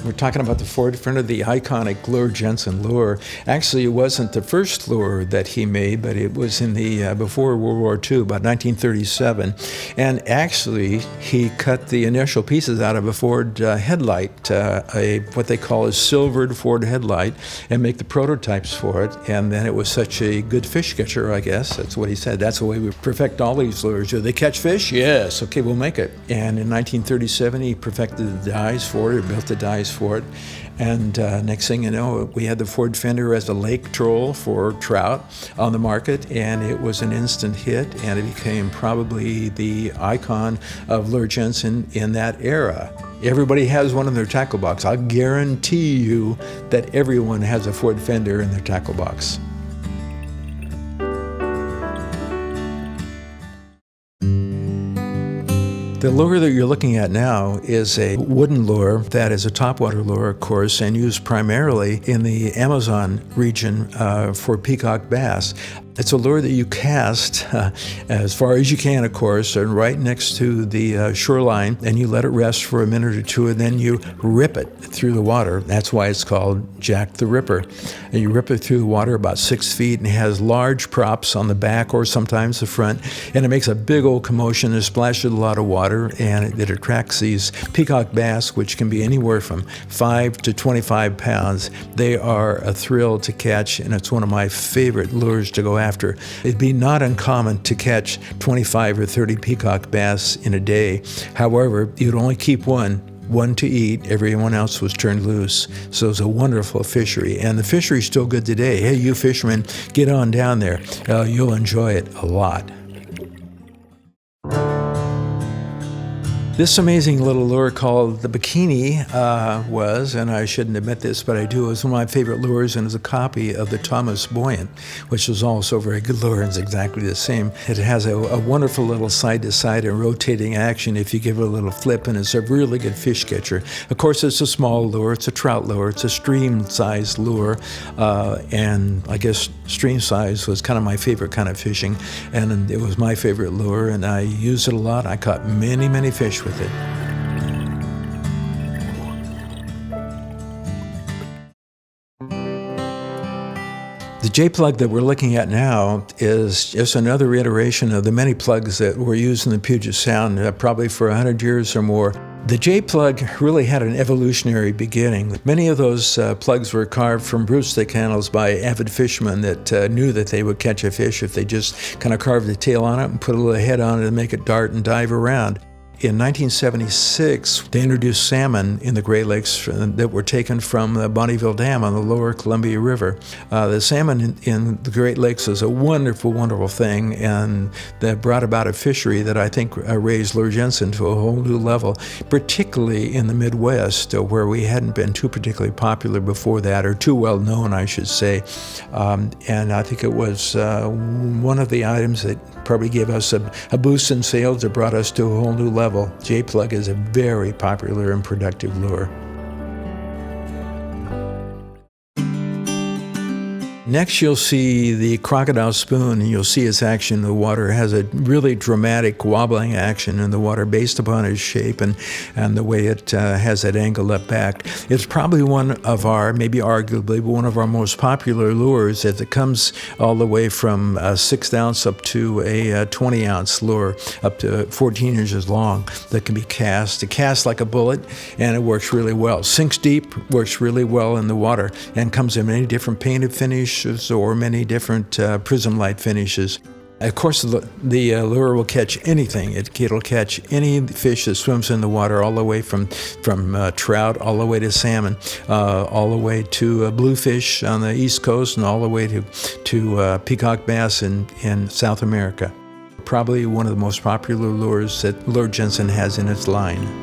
We're talking about the Ford fender, the iconic Luhr Jensen lure. Actually, it wasn't the first lure that he made, but it was in the before World War II, about 1937. And actually, he cut the initial pieces out of a Ford headlight, what they call a silvered Ford headlight, and make the prototypes for it. And then it was such a good fish catcher, I guess. That's what he said. That's the way we perfect all these lures. Do they catch fish? Yes. Okay, we'll make it. And in 1937, he perfected the dies for it, or built the dies for it. And next thing you know, we had the Ford fender as a lake troll for trout on the market, and it was an instant hit, and it became probably the icon of Luhr Jensen in that era. Everybody has one in their tackle box. I'll guarantee you that everyone has a Ford fender in their tackle box. The lure that you're looking at now is a wooden lure that is a topwater lure, of course, and used primarily in the Amazon region for peacock bass. It's a lure that you cast as far as you can, of course, and right next to the shoreline, and you let it rest for a minute or two, and then you rip it through the water. That's why it's called Jack the Ripper. And you rip it through the water about 6 feet, and it has large props on the back or sometimes the front, and it makes a big old commotion. It splashes a lot of water, and it attracts these peacock bass, which can be anywhere from 5 to 25 pounds. They are a thrill to catch, and it's one of my favorite lures to go after. It'd be not uncommon to catch 25 or 30 peacock bass in a day. However, you'd only keep one to eat. Everyone else was turned loose. So it's a wonderful fishery. And the fishery's still good today. Hey, you fishermen, get on down there. You'll enjoy it a lot. This amazing little lure called the Bikini was, and I shouldn't admit this, but I do, it was one of my favorite lures, and is a copy of the Thomas Buoyant, which is also a very good lure and is exactly the same. It has a wonderful little side-to-side and rotating action if you give it a little flip, and it's a really good fish catcher. Of course, it's a small lure. It's a trout lure. It's a stream-sized lure, and I guess stream size was kind of my favorite kind of fishing, and it was my favorite lure, and I used it a lot. I caught many, many fish with it. The J-plug that we're looking at now is just another iteration of the many plugs that were used in the Puget Sound probably for 100 years or more. The J-plug really had an evolutionary beginning. Many of those plugs were carved from broomstick handles by avid fishermen that knew that they would catch a fish if they just kind of carved the tail on it and put a little head on it and make it dart and dive around. In 1976, they introduced salmon in the Great Lakes that were taken from the Bonneville Dam on the lower Columbia River. The salmon in the Great Lakes is a wonderful, wonderful thing, and that brought about a fishery that I think raised Luhr Jensen to a whole new level, particularly in the Midwest, where we hadn't been too particularly popular before that, or too well known, I should say. And I think it was one of the items that probably gave us a boost in sales that brought us to a whole new level. J-plug is a very popular and productive lure. Next, you'll see the Crocodile Spoon, and you'll see its action in the water. It has a really dramatic wobbling action in the water based upon its shape and the way it has that angle up back. It's probably one of our, maybe arguably, one of our most popular lures, as it comes all the way from a 6 ounce up to a 20 ounce lure, up to 14 inches long, that can be cast. It casts like a bullet, and it works really well. Sinks deep, works really well in the water, and comes in many different painted finishes or many different prism light finishes. Of course, the lure will catch anything. It'll catch any fish that swims in the water, all the way from trout, all the way to salmon, all the way to bluefish on the East Coast, and all the way to peacock bass in South America. Probably one of the most popular lures that Luhr Jensen has in its line.